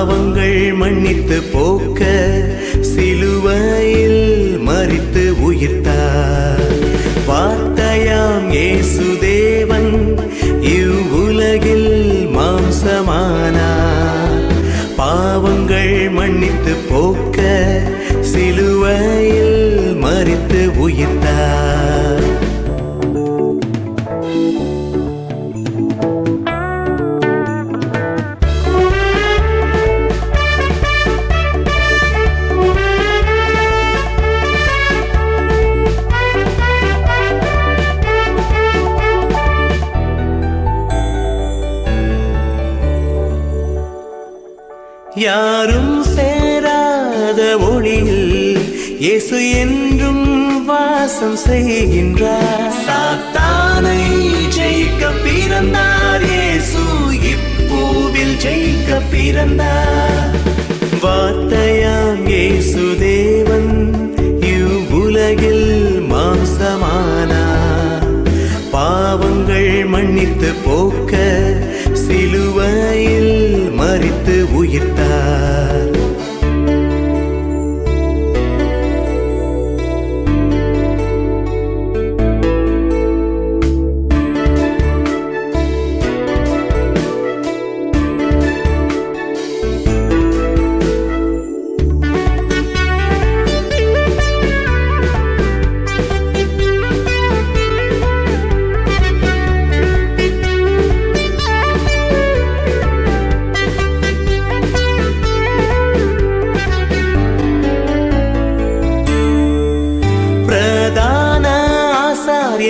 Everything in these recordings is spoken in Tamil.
பாவங்கள் மன்னித்து போக்க சிலுவையில் மரித்து உயிர்த்தார். வார்த்தையாம் இயேசு தேவன் இவ்வுலகில் மாம்சமானார். பாவங்கள் மன்னித்து போக்க சிலுவையில் மரித்து உயிர்த்தார். யாரும் சேராத ஒளியில் இயேசு என்றும் வாசம் செய்கின்றார். சாத்தானை ஜெயிக்க பிறந்தார் இயேசு, இப்பூவில் ஜெயிக்க பிறந்தார். வார்த்தையாம் இயேசு தேவன் இவ்வுலகில் மாம்சமானார். பாவங்கள் மன்னித்து போக்க சிலுவையில் மரித்து உயிர்த்தார்.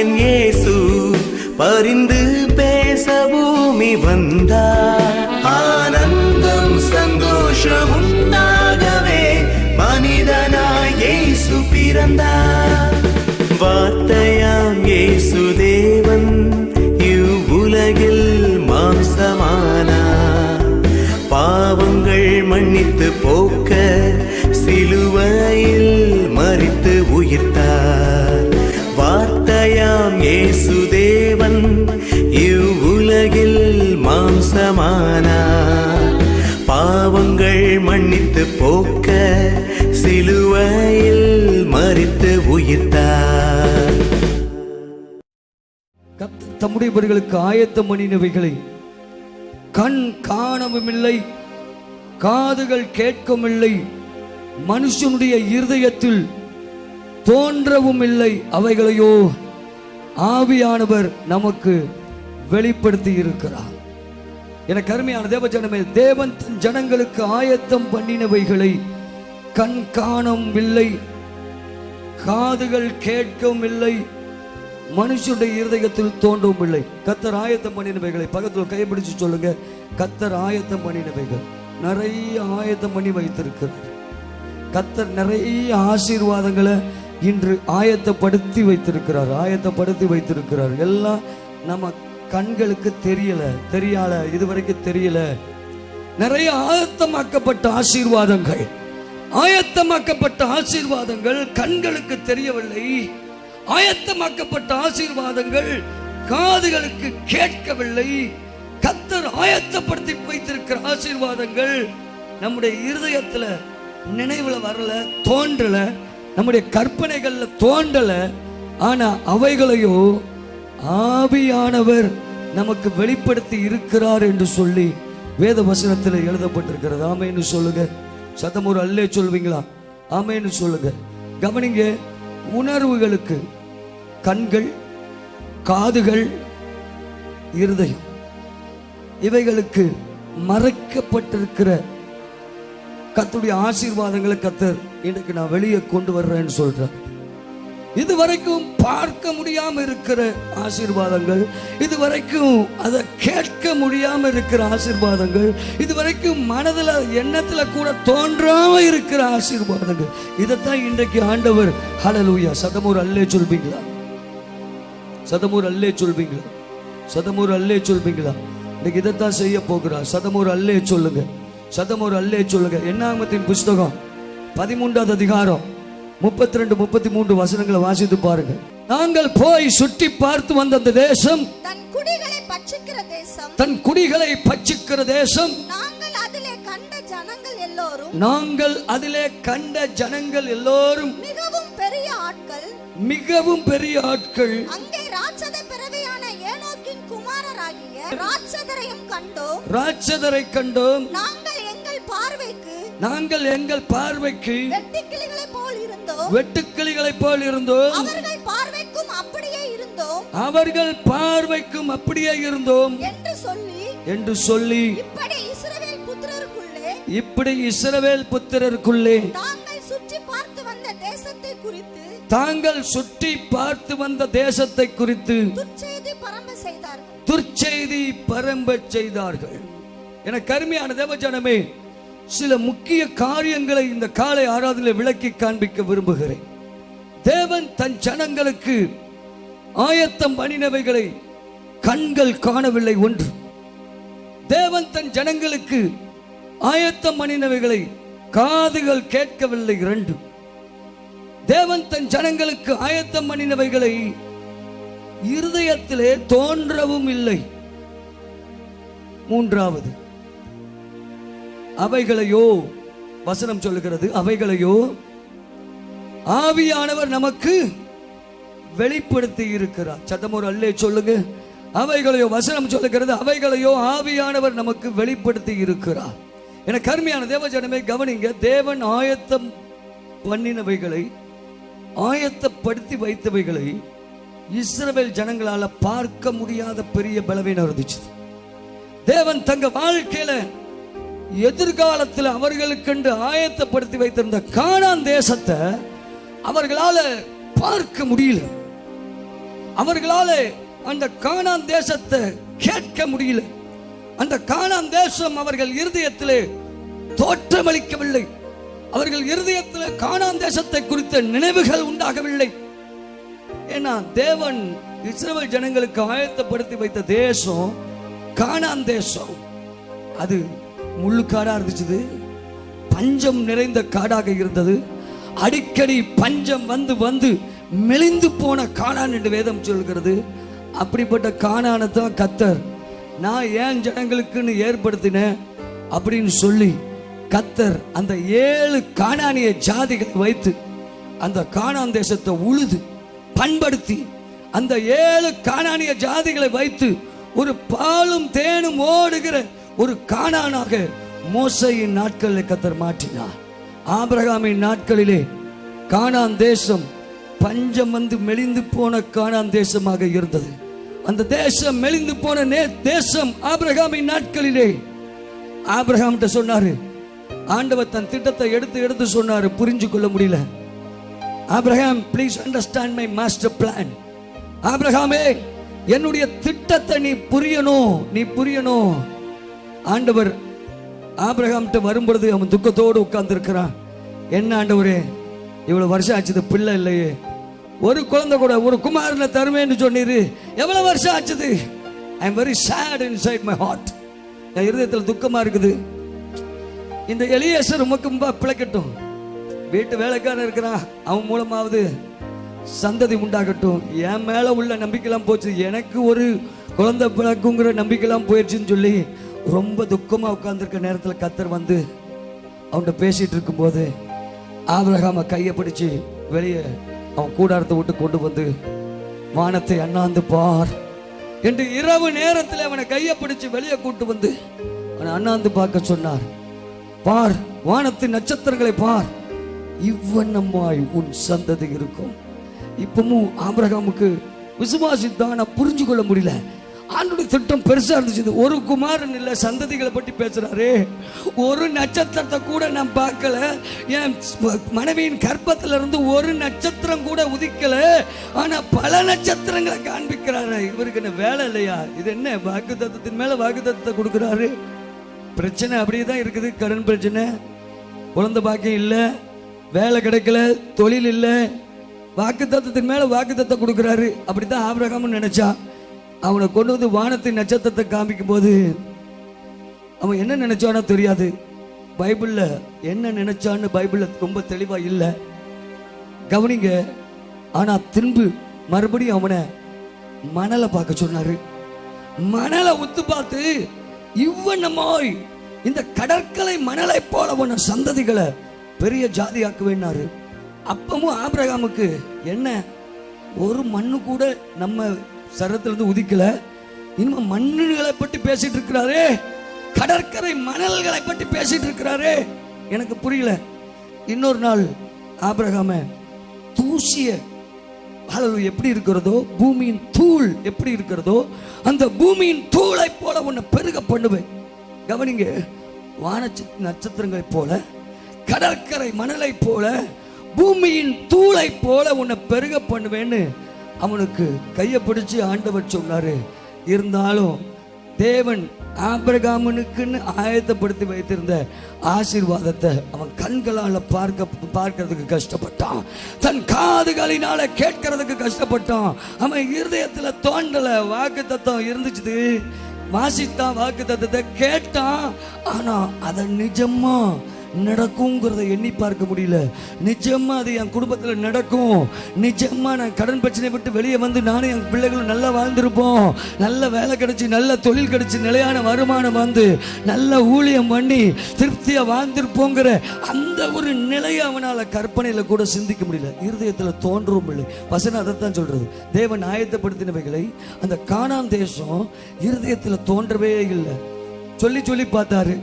என் இயேசு பரிந்து பேச பூமி வந்தார். ஆனந்தம் சந்தோஷம் உண்டாகவே மனிதனாய் இயேசு பிறந்தார். வார்த்தையாம் இயேசு தேவன் இவ்வுலகில் மாம்சமானார். பாவங்கள் மன்னித்து போக்க சிலுவையில் மரித்து உயிர்த்தார். வார்த்தையாம் இயேசு தேவன் இவ்வுலகில் மாம்சமானார். பாவங்கள் மன்னித்து போக்க சிலுவையில் மரித்து உயிர்த்தார். கர்த்தர் தம்முடையவர்களுக்கு ஆயத்தம் பண்ணினவைகளை கண் காணவும் இல்லை, காதுகள் கேட்கவும் இல்லை, மனுஷனுடைய இருதயத்தில் தோன்றவும் இல்லை, அவைகளையோ ஆவியானவர் நமக்கு வெளிப்படுத்தி இருக்கிறார். எனக்கு அருமையான தேவ ஜனமே, தேவன் தன் ஜனங்களுக்கு ஆயத்தம் பண்ணினவைகளை கண் காணவும் இல்லை, காதுகள் கேட்கவும் இல்லை, மனுஷனுடைய இருதயத்தில் தோன்றவும் இல்லை. கர்த்தர் ஆயத்தம் பண்ணினவைகளை பக்கத்தில் கைப்பிடிச்சு சொல்லுங்க. கர்த்தர் ஆயத்தம் பண்ணினவைகள் நிறைய ஆயத்தம் பண்ணி வைத்திருக்கிறார். கர்த்தர் நிறைய ஆசீர்வாதங்களை இன்று ஆயத்தப்படுத்தி வைத்திருக்கிறார். எல்லாம் நம்ம கண்களுக்கு தெரியல, இதுவரைக்கும் தெரியல. நிறைய ஆயத்தமாக்கப்பட்ட ஆசீர்வாதங்கள் கண்களுக்கு தெரியவில்லை. ஆயத்தமாக்கப்பட்ட ஆசீர்வாதங்கள் காதுகளுக்கு கேட்கவில்லை. கர்த்தர் ஆயத்தப்படுத்தி வைத்திருக்கிற ஆசீர்வாதங்கள் நம்முடைய இருதயத்துல நினைவுல வரல, தோன்றல, நம்முடைய கற்பனைகள்ல தோன்றல. ஆனா அவைகளையோ ஆவியானவர் நமக்கு வெளிப்படுத்தி இருக்கிறார் என்று சொல்லி வேத வசனத்தில் எழுதப்பட்டிருக்கிறது. ஆமென்னு சொல்லுங்க. சத்தமொரு அல்லே சொல்வீங்களா? ஆமென்னு சொல்லுங்க. கவனிங்க, உணர்வுகளுக்கு கண்கள், காதுகள், இருதயம், இவைகளுக்கு மறைக்கப்பட்டிருக்கிற கர்த்தருடைய ஆசீர்வாதங்களை கர்த்தர் இன்னைக்கு நான் வெளியே கொண்டு வர்றேன்னு சொல்றேன். இதுவரைக்கும் பார்க்க முடியாம இருக்கிற ஆசீர்வாதங்கள், இதுவரைக்கும் அதை கேட்க முடியாம இருக்கிற ஆசீர்வாதங்கள், இதுவரைக்கும் மனதில் எண்ணத்துல கூட தோன்றாம இருக்கிற ஆசீர்வாதங்கள், இதைத்தான் இன்றைக்கு ஆண்டவர் ஹல்லேலூயா சதமூர் அல்லே சொல்வீங்களா? சதமூர் அல்லே சொல்வீங்களா? சதமூர் அல்லே சொல்வீங்களா? இன்னைக்கு இதைத்தான் செய்ய போகிறார். சதமூர் அல்லே சொல்லுங்க. சதமூர் அல்லே சொல்லுங்க. என்னாகமத்தின் புஸ்தகம் 13வது அதிகாரம் 32, 33 வசனங்களை வாசித்து பாருங்க. நாங்கள் போய் சுற்றி பார்த்து வந்த அந்த தேசம் தன் குடிகளை பட்சிக்கிற தேசம், தன் குடிகளை பட்சிக்கிற தேசம், நாங்கள் அதிலே கண்ட ஜனங்கள் எல்லோரும் நாங்கள் அதிலே கண்ட ஜனங்கள் எல்லோரும் மிகவும் பெரிய ஆட்கள் அங்கே ராட்சத பிறவியான ஏனோக்கின் குமாரராகிய ராட்சதரை கண்டோம். நாங்கள் எங்கள் பார்வைக்கு வெட்டுக்கிளிகளைப் போல் இருந்தோம். அவர்கள் பார்வைக்கும் அப்படியே இருந்தோம் என்று சொல்லி இப்படி இஸ்ரவேல் புத்திரருக்குள்ளே தாங்கள் சுற்றி பார்த்து வந்த தேசத்தை குறித்து துர்ச்செய்தி பரம்ப செய்தார்கள். என கருமையான தேவஜனமே, சில முக்கிய காரியங்களை இந்த காலை ஆராதனையில் விளக்கி காண்பிக்க விரும்புகிறேன். தேவன் தன் ஜனங்களுக்கு ஆயத்தம் பண்ணினவைகளை கண்கள் காணவில்லை ஒன்று. தேவன் தன் ஜனங்களுக்கு ஆயத்தம் பண்ணினவைகளை காதுகள் கேட்கவில்லை இரண்டு. தேவன் தன் ஜனங்களுக்கு ஆயத்தம் பண்ணினவைகளை இருதயத்திலே தோன்றவும் இல்லை மூன்றாவது. அவைகளையோ வசனம் சொல்லுகிறது, அவைகளையோ ஆவியானவர் நமக்கு வெளிப்படுத்தி இருக்கிறார். சத்தமோர் அல்லே சொல்லுங்க. அவைகளையோ வசனம் சொல்லுகிறது, அவைகளையோ ஆவியானவர் நமக்கு வெளிப்படுத்தி இருக்கிறார். என கருமையான தேவஜனமே கவனிங்க. தேவன் ஆயத்தம் பண்ணினவைகளை, ஆயத்தப்படுத்தி வைத்தவைகளை இஸ்ரவேல் ஜனங்களால பார்க்க முடியாத பெரிய பலவீனம் இருந்துச்சு. தேவன் தங்க வாழ்க்கையில எதிர்காலத்தில் அவர்களுக்கென்று ஆயத்தப்படுத்தி வைத்திருந்த கானான் தேசத்தை அவர்களால பார்க்க முடியல. அவர்களால அந்த கானான் தேசத்தை கேட்க முடியல. அந்த கானான் தேசம் அவர்கள் இருதயத்திலே தோற்றமளிக்கவில்லை. அவர்கள் இருதயத்தில் கானான் தேசத்தை குறித்த நினைவுகள் உண்டாகவில்லை. ஏன்னா தேவன் இஸ்ரவேல் ஜனங்களுக்கு ஆயத்தப்படுத்தி வைத்த தேசம் கானான் தேசம். அது முள்ளுக்காடா இருந்துச்சு, பஞ்சம் நிறைந்த காடாக இருந்தது. அடிக்கடி பஞ்சம் வந்து வந்து மெலிந்து போன கானான் என்று வேதம் சொல்கிறது. அப்படிப்பட்ட கானானை தான் கர்த்தர் நான் ஏன் ஜனங்களுக்குன்னு ஏற்படுத்தினேன் அப்படின்னு சொல்லி கர்த்தர் அந்த 7 கானானிய ஜாதிகளை வைத்து அந்த கானான் தேசத்தை உழுது பண்படுத்தி அந்த 7 கானானிய ஜாதிகளை வைத்து ஒரு பாலும் தேனும் ஓடுகிற ஒரு கானானாக மோசையின் நாட்களில் கர்த்தர் மாற்றினார். ஆபிரகாமின் நாட்களிலே கானான் தேசம் பஞ்சம் வந்து மெலிந்து போன கானான் தேசமாக இருந்தது. அந்த தேசம் மெலிந்து போன தேசம் ஆபிரகாமின் நாட்களிலே ஆபிரகாம் சொன்னாரு, ஆண்டவர் தன் திட்டத்தை எடுத்து சொன்னாரு, புரிஞ்சு கொள்ள முடியல. Abraham, please understand my master plan. ஆபிரகாமே, என்னுடைய திட்டத்தை நீ புரியணும். ஆண்டவர் ஆபிரகாம் வரும்பொழுது அவன் துக்கத்தோடு உட்கார்ந்து இருக்கிறான். என்ன ஆண்டவரே, இவ்வளவு வருஷம் ஆச்சுது, பிள்ளை இல்லையே, ஒரு குழந்தை கூட, ஒரு குமாரனை தருவேன்னு சொன்னீரு, எவ்வளவு வருஷம் ஆச்சுது. I am very sad inside my heart. என் இருதயத்தில் துக்கமா இருக்குது. இந்த எலியேசர் உமக்கு பிழைக்கட்டும், வீட்டு வேலைக்காரன் இருக்கிறான், அவன் மூலமாவது சந்ததி உண்டாகட்டும். என் மேல உள்ள நம்பிக்கைலாம் போச்சு, எனக்கு ஒரு குழந்தை பிறக்குங்கிற நம்பிக்கைலாம் போயிடுச்சுன்னு சொல்லி ரொம்ப துக்கமா உட்கார்ந்துருக்க நேரத்தில் கர்த்தர் வந்து அவன்கிட்ட பேசிட்டு இருக்கும்போது ஆபிரகாம கையை பிடிச்சு வெளியே அவன் கூடாரத்தை விட்டு கொண்டு வந்து வானத்தை அண்ணாந்து பார் என்று இரவு நேரத்தில் அவனை கையை பிடிச்சு வெளியே கூட்டு வந்து அவனை அண்ணாந்து பார்க்க சொன்னார். பார், வானத்தின் நட்சத்திரங்களை பார், இவ்வண்ணமாய் உன் சந்ததி இருக்கும். இப்பவும் ஆபிரகாமுக்கு விசுவாசித்தான், புரிஞ்சு கொள்ள முடியல. ஆண்டோட திட்டம் பெருசா இருந்துச்சு. ஒரு குமாரன் இல்ல, சந்ததிகளை பற்றி பேசுறாரு. ஒரு நட்சத்திரத்தை கூட நான் பார்க்கல, என் மனைவியின் கர்ப்பத்துல இருந்து ஒரு நட்சத்திரம் கூட உதிக்கல, ஆனா பல நட்சத்திரங்களை காண்பிக்கிறாரு. இவருக்கு என்ன வேலை இல்லையா? இது என்ன வாக்குத்தத்தத்தின் மேல வாக்குத்தத்தத்தை கொடுக்கிறாரு. பிரச்சனை அப்படியே தான் இருக்குது. கடன் பிரச்சனை, குழந்தை பாக்கியம் இல்ல, வேலை கிடைக்கல, தொழில் இல்ல, வாக்குத்தத்தத்தின் மேல வாக்குத்தத்தை கொடுக்கிறாரு. அப்படித்தான் ஆபிரகாம் நினைச்சா. அவனை கொண்டு வந்து வானத்தின் நட்சத்திரத்தை காமிக்கும் போது அவன் என்ன நினைச்சானோ தெரியாது. பைபிள்ல என்ன நினைச்சான்னு பைபிள்ல ரொம்ப தெளிவா இல்லை, கவனிங்க. ஆனா திரும்ப மறுபடியும் அவனை மணலை பார்க்க சொன்னாரு. மணலை உத்து பார்த்து இவ்வண்ணமாய் இந்த கடற்கரை மணலை போல உன்ன சந்ததிகளை பெரிய ஜாதியாக்குவேன்னாரு. அப்பவும் ஆபிரகாமுக்கு என்ன, ஒரு மண்ணு கூட நம்ம சரத்திலிருந்து உதிக்கல, இன்னும் மண்ணுகளை பற்றி பேசிட்டு இருக்கிறாரே, கடற்கரை மணல்களை பற்றி பேசிட்டு இருக்கிறாரே, எனக்கு புரியல. இன்னொரு நாள் ஆபிரகாம தூசிய எப்படி இருக்கிறதோ, பூமியின் தூள் எப்படி இருக்கிறதோ, அந்த பூமியின் தூளை போல உன்னை பெருக பண்ணுவேன். கவனிங்க, வான நட்சத்திரங்களை போல, கடற்கரை மணலை போல, பூமியின் தூளை போல உன்னை பெருக பண்ணுவேன்னு அவனுக்கு கையை பிடிச்சு ஆண்டவர் சொன்னாரு. இருந்தாலும் தேவன் ஆபிரகாமுக்குன்னு ஆயத்தப்படுத்தி வைத்திருந்த ஆசீர்வாதத்தை அவன் கண்களால் பார்க்கிறதுக்கு கஷ்டப்பட்டான், தன் காதுகளினால கேட்கறதுக்கு கஷ்டப்பட்டான். அவன் இருதயத்துல தோண்டல, வாக்கு தத்துவம் இருந்துச்சு, வாசித்தான், வாக்கு தத்துவத்தை கேட்டான், ஆனா அதை நிஜமா நடக்குங்கிறத எண்ணி பார்க்க முடியல. நிஜமா அது என் குடும்பத்தில் நடக்கும், நிஜமா நான் கடன் பிரச்சனை விட்டு வெளியே வந்து நானும் என் பிள்ளைகளும் நல்லா வாழ்ந்திருப்போம், நல்ல வேலை கிடைச்சி, நல்ல தொழில் கிடைச்சி, நிலையான வருமானம் வந்து நல்ல ஊழியம் பண்ணி திருப்தியா வாழ்ந்திருப்போங்கிற அந்த ஒரு நிலையை அவனால கற்பனையில கூட சிந்திக்க முடியல, இருதயத்தில் தோன்றவும் இல்லை. வசனம் அதைத்தான் சொல்றது. தேவன் ஆயத்தப்படுத்தினவைகளை அந்த கானான் தேசம் இருதயத்தில் தோன்றவே இல்லை. சொல்லி சொல்லி பார்த்தாரு,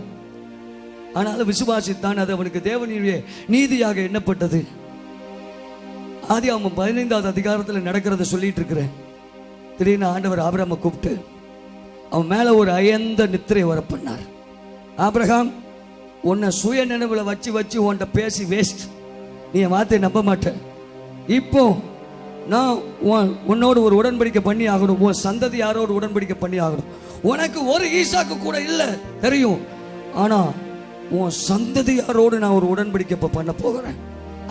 ஆனாலும் விசுவாசித்தான், அது அவனுக்கு தேவனுடைய நீதியாக எண்ணப்பட்டது. ஆதியாகமம் 15வது அதிகாரத்தில் நடக்கிறத சொல்லிட்டு இருக்கிறேன். திடீர்னு ஆண்டவர் ஆபிரகாமை கூப்பிட்டு அவன் மேல ஒரு அயர்ந்த நித்திரை வர பண்ணார். ஆபிரகாம், உன்னை சுய நினைவுல வச்சு வச்சு உன்கிட்ட பேசி வேஸ்ட், நீ என் வார்த்தையை நம்ப மாட்டேன். இப்போ நான் உன்னோடு ஒரு உடன்படிக்கை பண்ணி ஆகணும், உன் சந்ததி யாரோடு உடன்படிக்கை பண்ணி ஆகணும். உனக்கு ஒரு ஈசாக்கு கூட இல்லை தெரியும், ஆனா உன் சந்ததியாரோடு நான் ஒரு உடன்படிக்கை பண்ண போகிறேன்.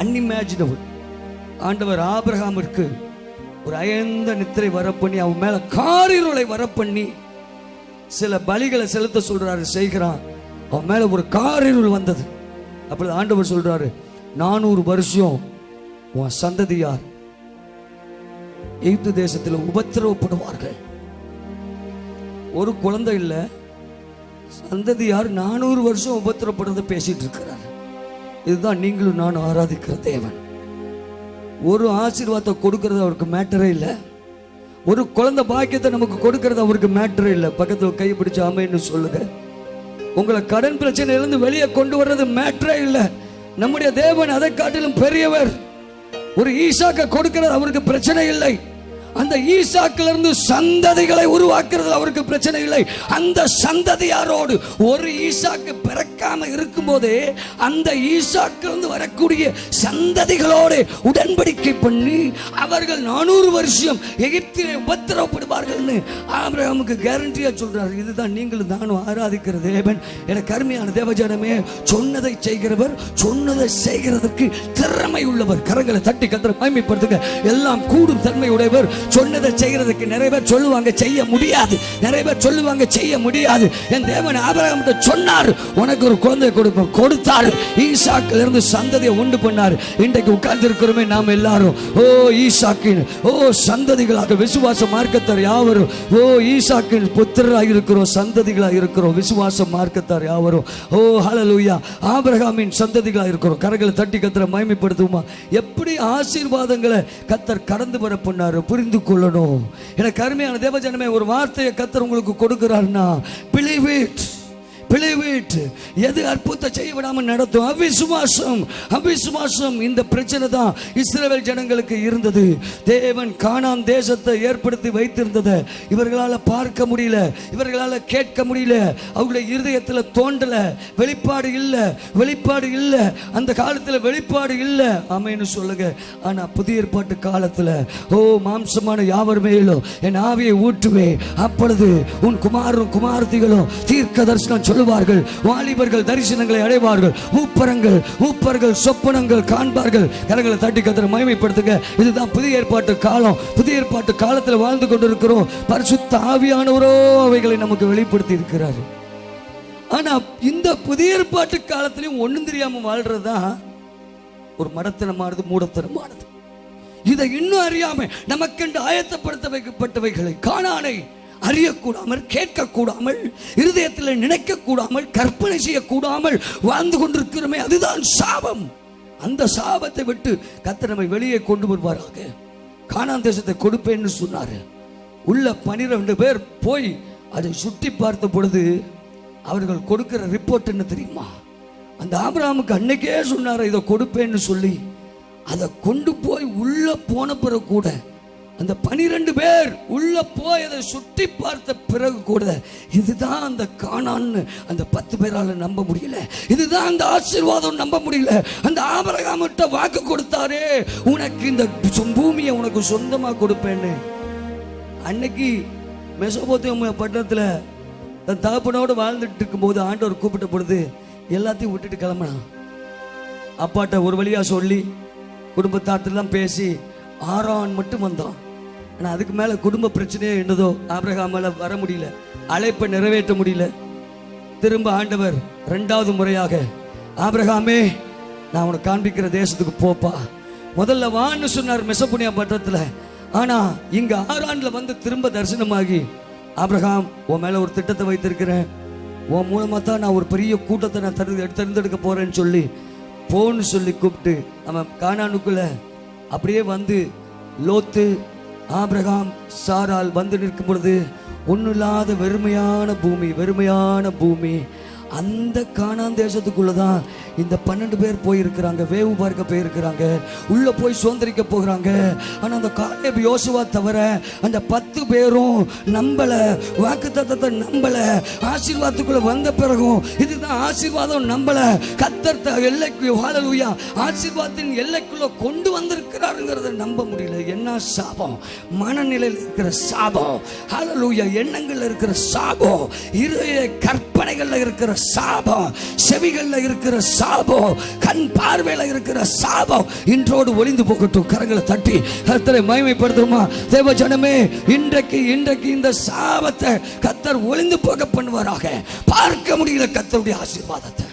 அன்இமேஜினபிள். ஆண்டவர் ஆபிரகாமிற்கு ஒரு அயர்ந்த நித்திரை வர பண்ணி, அவன் மேல காரிருளை வர பண்ணி சில பலிகளை செலுத்த சொல்றாரு, செய்கிறான். அவன் மேல ஒரு காரிருள் வந்தது. அப்படி ஆண்டவர் சொல்றாரு, 400 வருஷம் உன் சந்ததியார் எகிப்து தேசத்தில் உபத்திரவப்படுவார்கள். ஒரு குழந்தை இல்லை, சந்ததியார் 400 வருஷம் உபத்திரப்படுறத பேசிட்டு இருக்கிறார். இதுதான் நீங்களும் நானும் ஆராதிக்கிற தேவன். ஒரு ஆசீர்வாதத்தை கொடுக்கறது அவருக்கு மேட்டரே இல்லை, ஒரு குழந்தை பாக்கியத்தை நமக்கு கொடுக்கறது அவருக்கு மேட்டரே இல்லை. பக்கத்தில் கை பிடிச்சு ஆமைன்னு சொல்லுங்க. உங்களை கடன் பிரச்சனையிலிருந்து வெளியே கொண்டு வர்றது மேட்டரே இல்லை. நம்முடைய தேவன் அதை காட்டிலும் பெரியவர். ஒரு ஈசாக்க கொடுக்கிறது அவருக்கு பிரச்சனை இல்லை, அந்த ஈசாக்கிலிருந்து சந்ததிகளை உருவாக்குறது அவருக்கு பிரச்சனை இல்லை. அந்த சந்ததியாரோடு ஒரு ஈசாக்கு பிறக்காம இருக்கும் போதே அந்த ஈசாக்கிலிருந்து வரக்கூடிய சந்ததிகளோடு உடன்படிக்கை பண்ணி அவர்கள் 400 வருஷம் எகிப்திலே உபத்திரவப்படுவார்கள்னு ஆபிரகாமுக்கு கேரண்டியா சொல்றாரு. இதுதான் நீங்களும் நானும் ஆராதிக்கிற தேவன். எனக்கு அருமையான தேவஜனமே, சொன்னதை செய்கிறவர், சொன்னதை செய்கிறதற்கு திறமை உள்ளவர். கரங்களை தட்டி கத்திர மகிமைப்படுத்துங்க. எல்லாம் கூடும் தன்மை உடையவர். சொன்னதை செய்கிறதுக்கு நிறைய பேர் சொல்லுவாங்க செய்ய முடியாது, நிறைய பேர் சொல்லுவாங்க செய்ய முடியாது. என் தேவன் ஆபிரகாம்கிட்ட சொன்னார், உனக்கு ஒரு குழந்தை கொடுப்பேன், கொடுத்தாரு. ஈசாக்கில் இருந்து சந்ததியை உண்டு பண்ணார். இன்றைக்கு உட்கார்ந்து இருக்கிறோமே நாம் எல்லாரும், ஓ ஈசாக்கின் சந்ததிகளாக, விசுவாச மார்க்கத்தார் யாவரும், ஓ ஈசாக்கின் புத்திரராக இருக்கிறோம், சந்ததிகளாக இருக்கிறோம், விசுவாச மார்க்கத்தார் யாவரும், ஓ ஹல்லேலூயா, ஆபிரகாமின் சந்ததிகளாக இருக்கிறோம். கரங்களை தட்டி கத்தரை மகிமைப்படுத்துமா. எப்படி ஆசீர்வாதங்களை கத்தர் கடந்து வர பண்ணாரு புரிந்து கொள்ளணும். எனக்கு அருமையான தேவஜனமே, ஒரு வார்த்தையை கத்தர் உங்களுக்கு கொடுக்கிறார்னா believe it. எது அற்புதத்தை செய்ய விடாமல் நடத்தும் அவிசுவாசம். அவிசுவாசம் இந்த பிரச்சனை தான் இஸ்ரவேல் ஜனங்களுக்கு இருந்தது. தேவன் கானான் தேசத்தை ஏற்படுத்தி வைத்திருந்ததை இவர்களால் பார்க்க முடியல, இவர்களால் கேட்க முடியல, அவங்களுடைய இருதயத்தில் தோண்டல, வெளிப்பாடு இல்லை. அந்த காலத்தில் வெளிப்பாடு இல்லை. ஆமென்னு சொல்லுங்க. ஆனா புதிய ஏற்பாட்டு காலத்தில், ஓ மாம்சமான யாவர் மேலும் என் ஆவியை ஊற்றுவே, அப்பொழுது உன் குமாரரும் குமாரத்திகளும் தீர்க்க தரிசனம் சொல்லுவார்கள், வாலிபர்கள் தரிசனங்களை அடைவார்கள், ஊப்பர்கள் சொப்பனங்கள் காண்பார்கள். கரங்களை தட்டி கத்தரை மகிமைப்படுத்துங்க. இதுதான் புதிய ஏற்பாட்டு காலம். புதிய ஏற்பாட்டு காலத்தில் வாழ்ந்து கொண்டிருக்கிறோம். பரிசுத்த ஆவியானவரோ அவைகளை நமக்கு வெளிப்படுத்தி இருக்கிறார். ஆனா இந்த புதிய ஏற்பாட்டு காலத்திலையும் ஒண்ணும் தெரியாம வாழ்றதுதான் ஒரு மடத்தனமானது, மூடத்தனமானது. இதை இன்னும் அறியாம நமக்கென்று ஆயத்தப்படுத்த வைக்கப்பட்டவைகளை, கானானை அறியக்கூடாமல், கேட்கக்கூடாமல், இருதயத்தில் நினைக்கக்கூடாமல், கற்பனை செய்யக்கூடாமல் வாழ்ந்து கொண்டிருக்கிறோமே, அதுதான் சாபம். அந்த சாபத்தை விட்டு கர்த்தர் நம்மை வெளியே கொண்டு வருவாராக. கானான் தேசத்தை கொடுப்பேன்னு சொன்னாரு. உள்ள 12 பேர் போய் அதை சுற்றி பார்த்த பொழுது அவர்கள் கொடுக்கிற ரிப்போர்ட் என்ன தெரியுமா? அந்த ஆபிரகாமுக்கு அன்னைக்கே சொன்னார் இதை கொடுப்பேன்னு சொல்லி. அதை கொண்டு போய் உள்ள போன பிறகு கூட, அந்த 12 பேர் உள்ள போய் அதை சுற்றி பார்த்த பிறகு கூட, இதுதான் அந்த கானான்னு அந்த 10 பேரால நம்ப முடியல. இதுதான் அந்த ஆசீர்வாதம் நம்ப முடியல. அந்த ஆபிரகாமிட்ட வாக்கு கொடுத்தாரே, உனக்கு இந்த பூமியை உனக்கு சொந்தமா கொடுப்பேன்னு. அன்னைக்கு மெசொப்பொத்தாமியா பட்டணத்துல தன் தகப்பனோடு வாழ்ந்துட்டு இருக்கும்போது ஆண்டவர் கூப்பிட்ட பொழுது எல்லாத்தையும் விட்டுட்டு கிளம்பினான். அப்பாட்ட ஒரு வழியா சொல்லி குடும்பத்தாட்டெல்லாம் பேசி ஆரான் மட்டும் வந்தான். ஆனால் அதுக்கு மேலே குடும்ப பிரச்சனையே என்னதோ ஆபிரகாமால வர முடியல, அழைப்பை நிறைவேற்ற முடியல. திரும்ப ஆண்டவர் 2வது முறையாக, ஆபிரகாமே நான் உனக்கு காண்பிக்கிற தேசத்துக்கு போப்பா, முதல்ல வான்னு சொன்னார் மெசொப்பொத்தாமியா பட்டணத்தில். ஆனால் இங்கே ஆரான்ல வந்து திரும்ப தரிசனமாகி, ஆபிரகாம் உன் மேலே ஒரு திட்டத்தை வைத்திருக்கிறேன், உன் மூலமாக தான் நான் ஒரு பெரிய கூட்டத்தை நான் தேர்ந்தெடுக்க போறேன்னு சொல்லி போன்னு சொல்லி கூப்பிட்டு அவன் கானானுக்குள்ள அப்படியே வந்து லோத்து, ஆபிரகாம், சாரால் வந்து நிற்கும் பொழுது ஒன்றும் இல்லாத வெறுமையான பூமி. அந்த கானான் தேசத்துக்குள்ளதான் இந்த 12 பேர் போயிருக்கிறாங்க, வேவு பார்க்க போயிருக்கிறாங்க, உள்ள போய் சுதந்திரிக்க போகிறாங்க. ஆனா அந்த காலேப், யோசுவா தவிர அந்த 10 பேரும் நம்பல, வாக்குத்தத்தத்தை நம்பல. ஆசீர்வாதத்துக்குள்ள வந்த பிறகும் இதுதான் ஆசீர்வாதம் நம்பல. கர்த்தர் எல்லைக்கு, ஹல்லேலூயா, ஆசீர்வாதத்தின் எல்லைக்குள்ள கொண்டு வந்திருக்கிறாருங்கிறத நம்ப முடியல. என்ன சாபம்? மனநிலையில் இருக்கிற சாபம், ஹல்லேலூயா, எண்ணங்கள்ல இருக்கிற சாபம், இருதய கற்பனைகள்ல இருக்கிற சாபம், செவிகள்ல இருக்கிற சாபம், கண் பார்வையில இருக்கிற சாபம் இன்றோடு ஒளிந்து போகட்டும். கரங்களை தட்டி கர்த்தரை மகிமைப்படுத்துமா? தேவ ஜனமே, இன்றைக்கு இந்த சாபத்தை கர்த்தர் ஒளிந்து போக பண்ணுவாராக. பார்க்க முடியல கர்த்தருடைய ஆசீர்வாதத்தை,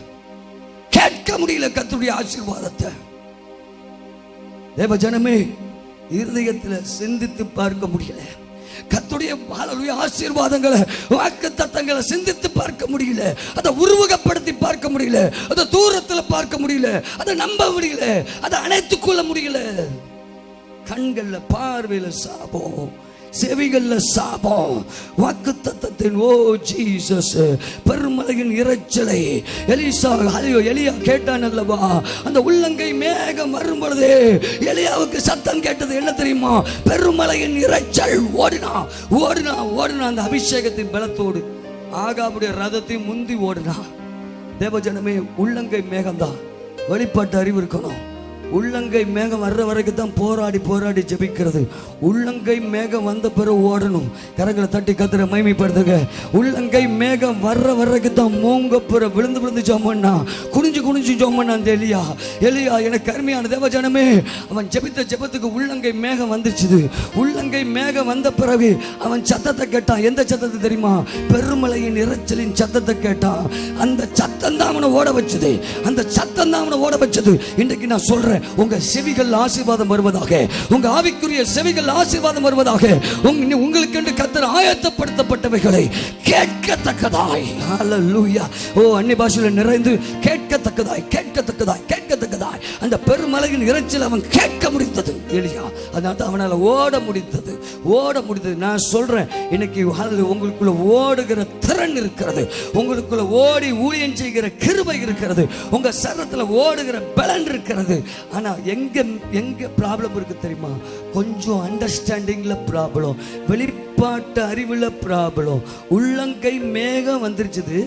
கேட்க முடியல கர்த்தருடைய ஆசீர்வாதத்தை. தேவ ஜனமே, இருதயத்தில் சிந்தித்து பார்க்க முடியல கர்த்தருடைய ஆசீர்வாதங்களை, வாக்குத்தத்தங்களை சிந்தித்து பார்க்க முடியல, அதை உருவகப்படுத்தி பார்க்க முடியல, அதை தூரத்தில் பார்க்க முடியல, அதை நம்ப முடியல, அதை அணைத்துக் கொள்ள முடியல. கண்கள்ல பார்வையில சாபம், செவிகள்ல சாபம், வாக்குத்தத்தத்தின் ஓ ஜீசஸ், பெருமலையின் இரைச்சலை எலியா கேட்டான் அல்லவா? அந்த உள்ளங்கை மேகம் வரும் பொழுது எலியாவுக்கு சத்தம் கேட்டது என்ன தெரியுமா? பெருமலையின் இரைச்சல். ஓடினா அந்த அபிஷேகத்தின் பலத்தோடு ஆகாபுடைய ரதத்தை முந்தி ஓடினா. தேவஜனமே, உள்ளங்கை மேகம்தான். வெளிப்பாட்டு அறிவு இருக்கணும். உள்ளங்கை மேகம் வர்ற வரைக்கும் தான் போராடி ஜெபிக்கிறது. உள்ளங்கை மேகம் வந்த பிறகு ஓடணும். கரங்களை தட்டி கர்த்தரை மகிமைப்படுத்துங்க. உள்ளங்கை மேகம் வர்ற வரைக்கும் தான் மூங்க பிற விழுந்து ஜோமண்ணா, குனிஞ்சு ஜோமண்ணா. அந்த எலியா எனக்கு அருமையான தேவஜனமே, அவன் ஜெபித்த ஜெபத்துக்கு உள்ளங்கை மேகம் வந்துச்சு. உள்ளங்கை மேகம் வந்த பிறகு அவன் சத்தத்தை கேட்டான். எந்த சத்தத்தை தெரியுமா? பெருமலையின் இரைச்சலின் சத்தத்தை கேட்டான். அந்த சத்தம் தான் அவனை ஓட வச்சது. இன்றைக்கு நான் சொல்றேன், உங்க செவிகள் ஆசீர்வாதம் வருவதாக, உங்க ஆவிக்குரிய செவிகள் ஆசீர்வாதம் வருவதாக. உங்களுக்கு என்று கர்த்தர் ஆயத்தப்படுத்தப்பட்டவைகளை கேட்கத்தக்கதாய், ஹல்லேலூயா, ஓ அந்நிய பாஷையில நிறைந்து கேட்கத்தக்கதாய் அந்த பெருமலையின் இரைச்சல் அவன் கேட்க முடிந்தது. எலியா, அதனால அவனால் ஓட முடிந்தது. நான் சொல்றேன், இன்னைக்கு உங்களுக்குள்ள ஓடுகிற திறன் இருக்கிறது, உங்களுக்குள்ள ஓடி ஊழியம் செய்கிற கிருபை இருக்கிறது, உங்க சரீரத்தில் ஓடுகிற பலன் இருக்கிறது. ஆனா எங்க ப்ராப்ளம் இருக்கு தெரியுமா? கொஞ்சம் அண்டர்ஸ்டாண்டிங்ல ப்ராப்ளம், வெளிப்பாட்டு அறிவுல ப்ராப்ளம். உள்ளங்கை மேகம் வந்துருச்சு.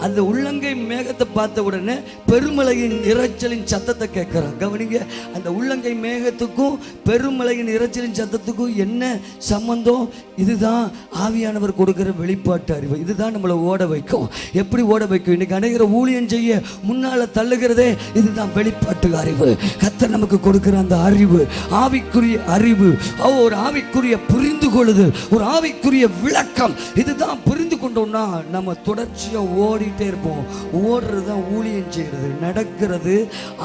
அந்த உள்ளங்கை மேகத்தை பார்த்த உடனே பெருமலையின் இரைச்சலின் சத்தத்தை கேட்கிறான். கவனிங்க, அந்த உள்ளங்கை மேகத்துக்கும் பெருமலையின் இரைச்சலின் சத்தத்துக்கும் என்ன சம்பந்தம்? இதுதான் ஆவியானவர் கொடுக்கிற வெளிப்பாட்டு அறிவு. இதுதான் நம்மளை ஓட வைக்கும். எப்படி ஓட வைக்கும்? இன்னைக்கு அநேகரை ஊழியம் செய்ய முன்னால தள்ளுகிறதே இதுதான் வெளிப்பாட்டு அறிவு. கர்த்தர் நமக்கு கொடுக்கிற அந்த அறிவு, ஆவிக்குரிய அறிவு, ஒரு ஆவிக்குரிய புரிந்து கொள்ளுதல், ஒரு ஆவிக்குரிய விளக்கம். இதுதான் புரிந்து கொண்டோம்னா நம்ம தொடர்ச்சியா ஓடிட்டே இருப்போம். ஓடுறது தான் ஊழியம் செய்கிறது. நடக்கிறது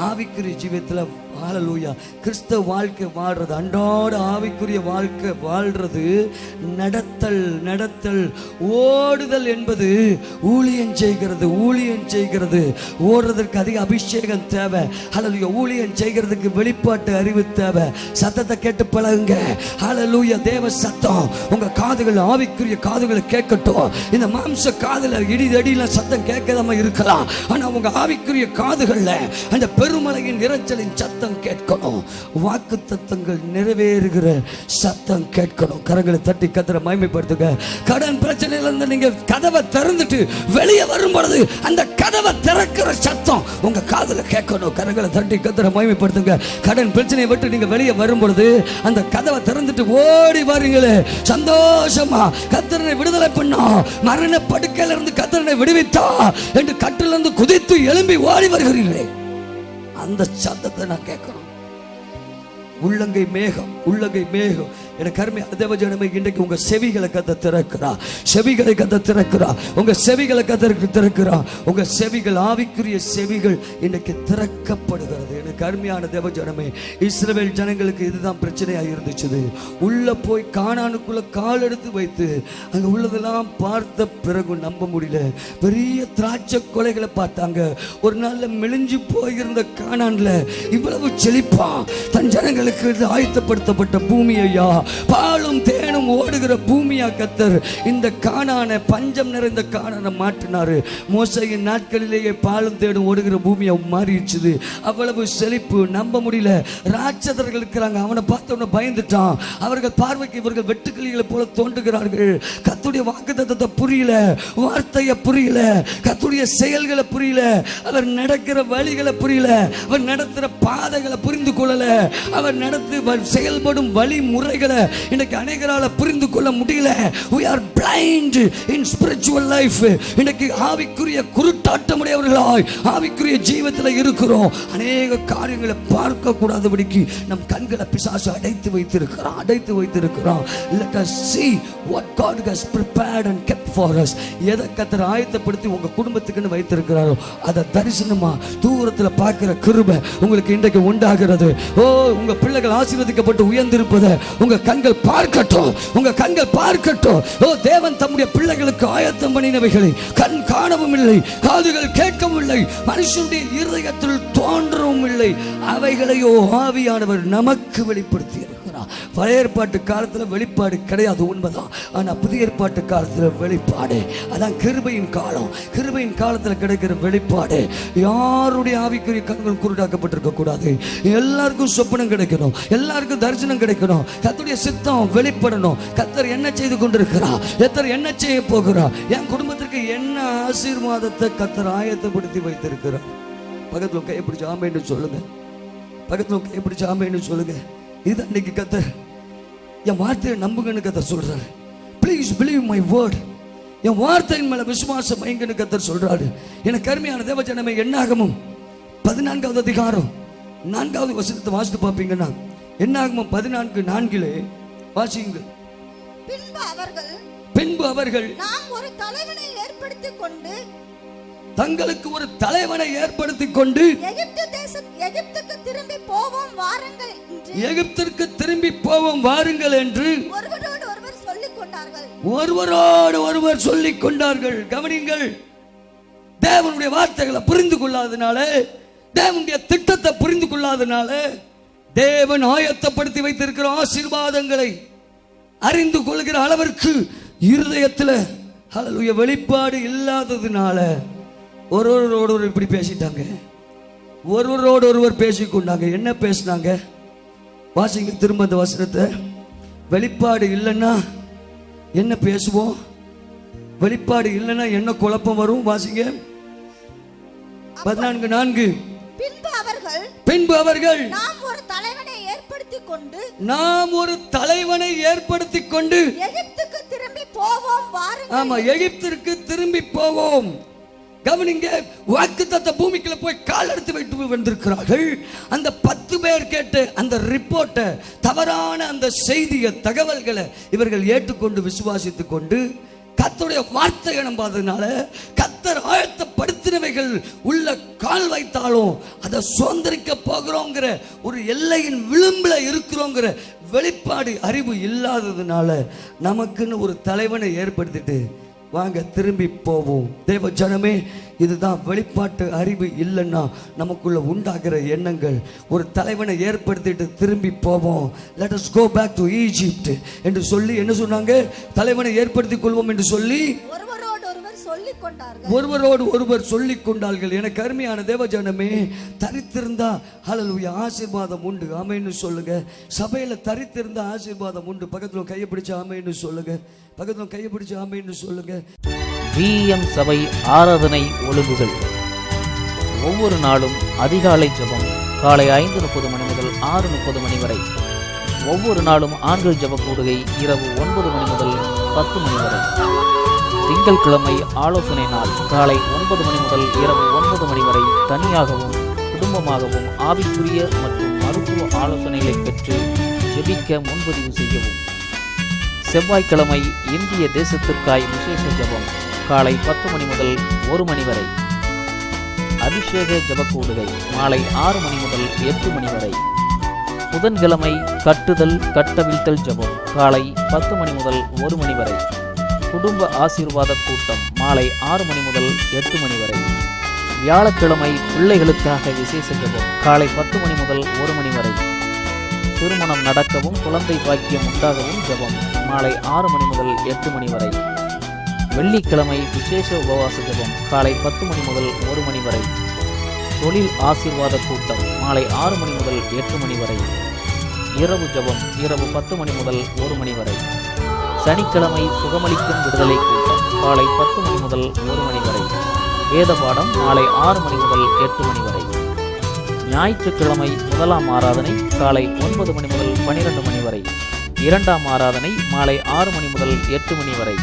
ஆவிக்குரிய ஜீவியத்தில் ஹல்லேலூயா. கிறிஸ்தவ வாழ்க்கை வாழ்றது, அன்றாட ஆவிக்குரிய வாழ்க்கை வாழ்றது, நடத்தல் ஓடுதல் என்பது ஊழியம் செய்கிறது. ஓடுறதுக்கு அதிக அபிஷேகம் தேவை. ஹல்லேலூயா. ஊழியம் செய்கிறதுக்கு வெளிப்பாட்டு அறிவு தேவை. சத்தத்தை கேட்டு பழகுங்க. ஹல்லேலூயா. தேவ சத்தம் உங்க காதுகள், ஆவிக்குரிய காதுகளை கேட்கட்டும். இந்த மாம்ச காதுல இடிதடியில சத்தம் கேட்காம இருக்கலாம். ஆனா உங்க ஆவிக்குரிய காதுகள்ல அந்த பெருமலையின் இரைச்சலின் சத்தம் கேட்கணும். வாக்கு தத்தங்கள் நிறைவேறுகிற சத்தம் கேட்கணும். கரங்களை தட்டி கர்த்தரை மகிமைப்படுத்துங்க. கடன் பிரச்சனையில இருந்து நீங்க கதவை திறந்துட்டு வெளியே வரும் பொழுது அந்த கதவை திறக்கிற சத்தம் உங்க காதுல கேட்கணும். கரங்களை தட்டி கர்த்தரை மகிமைப்படுத்துங்க. கடன் பிரச்சனையை விட்டு நீங்க வெளியே வரும் பொழுது அந்த கதவை திறந்துட்டு ஓடி வரீங்களே சந்தோஷமா, கர்த்தரை விடுதலை பண்ணா, மரண படுக்கையில இருந்து கர்த்தரை விடுவித்தா என்று கட்டிலிருந்து குதித்து எழும்பி ஓடி வருகிறீர்களே, அந்த சத்தத்தை நான் கேட்கணும். உள்ளங்கை மேகம் எனக்கு அருமையான தேவஜனமே, இன்றைக்கு உங்க செவிகளை கத்த திறக்கிறா. உங்க செவிகளை கத்த திறக்கிறா. உங்க செவிகள், ஆவிக்குரிய செவிகள் இன்றைக்கு திறக்கப்படுகிறது. எனக்கு அருமையான தேவஜனமே, இஸ்ரவேல் ஜனங்களுக்கு இதுதான் பிரச்சனையாக இருந்துச்சு. உள்ள போய் கானானுக்குள்ள கால் எடுத்து வைத்து அங்க உள்ளதெல்லாம் பார்த்த பிறகு நம்ப முடியல. பெரிய திராட்சை கொலைகளை பார்த்தாங்க. ஒரு நாள்ல மெலிஞ்சு போயிருந்த கானான்ல இவ்வளவு செழிப்பா தன் ஜனங்களுக்கு ஆயத்தப்படுத்தப்பட்ட பூமியையா, பாலும் தேனும் ஓடுகிற பூமியா கர்த்தர் இந்த கானானை, பஞ்சம் நிறைந்த கானானை மாற்றினாரு. மோசேயின் நாட்களிலேயே பாலும் தேனும் ஓடுகிற பூமியா மாறிடுச்சு. அவ்வளவு செழிப்பு, நம்ப முடியல. ராட்சதர்கள் இருக்கிறாங்க, அவனை பார்த்தவன பயந்துட்டான். அவர்கள் பார்வைக்கு இவர்கள் வெட்டுக்கிளிகளை போல தோன்றுகிறார்கள். கர்த்தருடைய வாக்குத்தத்தத்தை புரியல, வார்த்தையை புரியல, கர்த்தருடைய செயல்களை புரியல, அவர் நடக்கிற வழிகளை புரியல, அவர் நடத்துற பாதைகளை புரிந்து கொள்ளல, அவர் நடத்து செயல்படும் வழிமுறைகளை இன்னைக்கு அநேகரால புரிந்து கொள்ள முடியல. we are blind in spiritual life. இன்னைக்கு ஆவிக்குரிய குருட்டாட்டமுடையவர்களாய் ஆவிக்குரிய ஜீவத்தில் இருக்கிறோம். அநேக காரியங்களை பார்க்க கூடாதபடிக்கு நம் கண்களை பிசாசு அடைத்து வைத்திருக்கிறான். let us see what God has prepared and kept for us. எதை கர்த்தர் ஆயத்தப்படுத்தி உங்க குடும்பத்துக்குன்னு வைத்திருக்கிறாரோ அதை தரிசனமா தூரத்துல பார்க்கிற கிருபை உங்களுக்கு இன்றைக்கு உண்டாகிறது. ஓ, உங்க பிள்ளைகள் ஆசீர்வதிக்கப்பட்டு உயர்ந்திருப்பதை உங்க கண்கள் பார்க்கட்டும். ஓ, தேவன் தம்முடைய பிள்ளைகளுக்கு ஆயத்தம் பண்ணினவைகளை கண் காணவும் இல்லை, காதுகள் கேட்கவும் இல்லை, மனுஷனுடைய இருதயத்தில் தோன்றவும் இல்லை, அவைகளையோ ஆவியானவர் நமக்கு வெளிப்படுத்தி இருக்கிறார். பழைய ஏற்பாட்டு காலத்தில் வெளிப்பாடு கிடையாது, உண்மைதான். ஆனா புதிய ஏற்பாட்டு காலத்தில் வெளிப்பாடு, அதான் கிருபையின் காலம். கிருபையின் காலத்தில் கிடைக்கிற வெளிப்பாடு. யாருடைய ஆவிக்குரிய கண்கள் குருடாக்கப்பட்டிருக்க கூடாது. எல்லாருக்கும் சொப்பனம் கிடைக்கணும், எல்லாருக்கும் தரிசனம் கிடைக்கணும், கர்த்தருடைய சித்தம் வெளிப்படணும். கர்த்தர் என்ன செய்து கொண்டிருக்கிறார், கர்த்தர் என்ன செய்ய போகிறார், என் குடும்பத்திற்கு என்ன ஆசீர்வாதத்தை கர்த்தர் ஆயத்தப்படுத்தி வைத்திருக்கிறார். பக்கத்துல கைப்பிடிச்சு ஆமைன்னு சொல்லுங்க. இது அன்னைக்கு கர்த்தர் என் வார்த்தையை நம்புங்கன்னு கர்த்தர் சொல்றாரு. Please believe my word. என் வார்த்தையின் மேல விசுவாசம் வைங்கன்னு கர்த்தர் சொல்றாரு. எனக்கு அருமையான தேவஜனமே, என்னாகமும் 14வது அதிகாரம் 4வது வசனத்தை வாசித்து பார்ப்பீங்கன்னா, என்னாகமும் 14:4 வாசிங்க. பின்பு அவர்கள் நாம் ஒரு தலைவனை ஏற்படுத்திக் கொண்டு, தங்களுக்கு ஒரு தலைவனை ஏற்படுத்திக் கொண்டு எகிப்துக்கு திரும்பி போவோம் வாருங்கள் என்று ஒருவரோடு ஒருவர் சொல்லிக் கொண்டார்கள். கவனிங்கள், தேவனுடைய வார்த்தைகளை புரிந்து கொள்ளாதனால, தேவனுடைய திட்டத்தை புரிந்து கொள்ளாதனால, தேவன் ஆயத்தப்படுத்தி வைத்திருக்கிற ஆசீர்வாதங்களை அறிந்து கொள்கிற அளவிற்கு இருதயத்தில் ஹல்லேலூயா வெளிப்பாடு இல்லாததுனால ஒருவரோடு இப்படி பேசிட்டாங்க. ஒருவரோடு ஒருவர் பேசிக்கொண்டாங்க. என்ன பேசினாங்க? வாசிங்க திரும்ப அந்த வசனத்தை. வெளிப்பாடு இல்லைன்னா என்ன பேசுவோம்? வெளிப்பாடு இல்லைன்னா என்ன குழப்பம் வரும்? வாசிங்க 14:4. பின்பு அவர்கள் நாம் ஒரு தலைவனை ஏற்படுத்திக் கொண்டு எகிப்துக்கு திரும்பி போவோம் வாருங்கள். ஆமா, எகிப்திற்கு திரும்பி போவோம். கவனிங்க, வாக்குத்தத்த பூமிக்குள்ள போய் கால் எடுத்து வைத்து வந்திருக்கிறார்கள். அந்த 10 பேர் கேட்டு அந்த ரிப்போர்ட்டை, தவறான அந்த செய்தியை, தகவல்களை இவர்கள் ஏற்றுக்கொண்டு விசுவாசித்துக் கொண்டு கர்த்தருடைய வார்த்தையை நம்பாததுனால, கர்த்தர் ஆயத்தப்படுத்தினவைகள் உள்ள கால் வைத்தாலும் அதை சுதந்திரிக்க போகிறோங்கிற ஒரு எல்லையின் விளிம்புல இருக்கிறோங்கிற வெளிப்பாடு அறிவு இல்லாததுனால நமக்குன்னு ஒரு தலைவனை ஏற்படுத்திட்டு வாங்க திரும்பி போவோம். தேவ ஜனமே, இதுதான் வெளிப்பாட்டு அறிவு இல்லைன்னா நமக்குள்ள உண்டாகிற எண்ணங்கள். ஒரு தலைவனை ஏற்படுத்திட்டு திரும்பி போவோம். Let us go back to Egypt என்று சொல்லி என்ன சொன்னாங்க? தலைவனை ஏற்படுத்திக் கொள்வோம் என்று சொல்லி ஒருவரோடு ஒருவர் சொல்லிக் கொண்டார்கள். எனக்கு அருமையான தேவ ஜனமே, தரித்திருந்தா ஹல்லேலூயா ஆசீர்வாதம் உண்டு, ஆமென்னு சொல்லுங்க. சபையில தரித்திருந்தா ஆசீர்வாதம் உண்டு. பக்கத்துல கையை பிடிச்சு ஆமென்னு சொல்லுங்க. பக்கத்துல கையை பிடிச்சு ஆமென்னு சொல்லுங்க. விஎம் சபை ஆராதனை ஒழுங்குகள். ஒவ்வொரு நாளும் அதிகாலை ஜெபம் காலை 5:30 மணி முதல் 6:30 மணி வரை. ஒவ்வொரு நாளும் ஆண்கள் ஜெப கூடுகை இரவு 9 மணி முதல் 10 மணி வரை. திங்கட்கிழமை ஆலோசனை நாள் காலை 9 மணி முதல் இரவு 9 மணி வரை. தனியாகவும் குடும்பமாகவும் ஆவிக்குரிய மற்றும் மருத்துவ ஆலோசனைகளை பெற்று ஜெபிக்க முன்பதிவு செய்யவும். செவ்வாய்க்கிழமை இந்திய தேசத்திற்காய் விசேஷ ஜெபம் காலை 10 மணி முதல் 1 மணி வரை. அபிஷேக ஜெபக்கூடுகை மாலை 6 மணி முதல் 8 மணி வரை. புதன்கிழமை கட்டுதல் கட்டவிழ்த்தல் ஜெபம் காலை 10 மணி முதல் 1 மணி வரை. குடும்ப ஆசீர்வாத கூட்டம் மாலை 6 மணி முதல் 8 மணி வரை. வியாழக்கிழமை பிள்ளைகளுக்காக விசேஷ ஜெபம் காலை 10 மணி முதல் 1 மணி வரை. திருமணம் நடக்கவும் குழந்தை பாக்கியம் உண்டாகவும் ஜெபம் மாலை 6 மணி முதல் 8 மணி வரை. வெள்ளிக்கிழமை விசேஷ உபவாச ஜெபம் காலை 10 மணி முதல் 1 மணி வரை. தொழில் ஆசீர்வாத கூட்டம் மாலை 6 மணி முதல் 8 மணி வரை. இரவு ஜெபம் இரவு 10 மணி முதல் 1 மணி வரை. சனிக்கிழமை சுகமளிக்கும் விடுதலை கூட்டம் காலை 10 மணி முதல் 1 மணி வரை. வேத பாடம் மாலை 6 மணி முதல் 8 மணி வரை. ஞாயிற்றுக்கிழமை முதலாம் ஆராதனை காலை 9 மணி முதல் 12 மணி வரை. இரண்டாம் ஆராதனை மாலை 6 மணி முதல் 8 மணி வரை.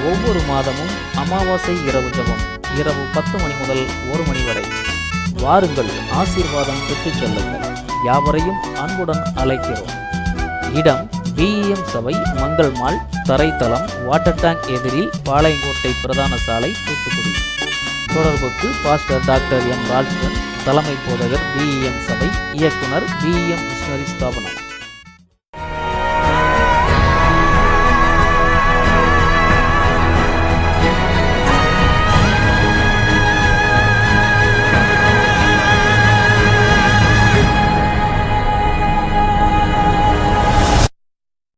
ஒவ்வொரு மாதமும் அமாவாசை இரவு ஜெபம் இரவு 10 மணி முதல் 1 மணி வரை. வாருங்கள், ஆசீர்வாதம் பெற்றுச் செல்லுங்கள். யாவரையும் அன்புடன் அழைக்கிறோம். இடம் விஎம் சபை மங்கள் மால், தரைத்தளம் வாட்டர் டேங்க் எதிரில், பாளையங்கோட்டை பிரதான சாலை, தூத்துக்குடி. தொடர்புக்கு பாஸ்டர் டாக்டர் எம் ராஜ்கன், தலைமை போதகர் விஎம் சபை, இயக்குனர் விஎம் மிஷனரி ஸ்தாபனம்.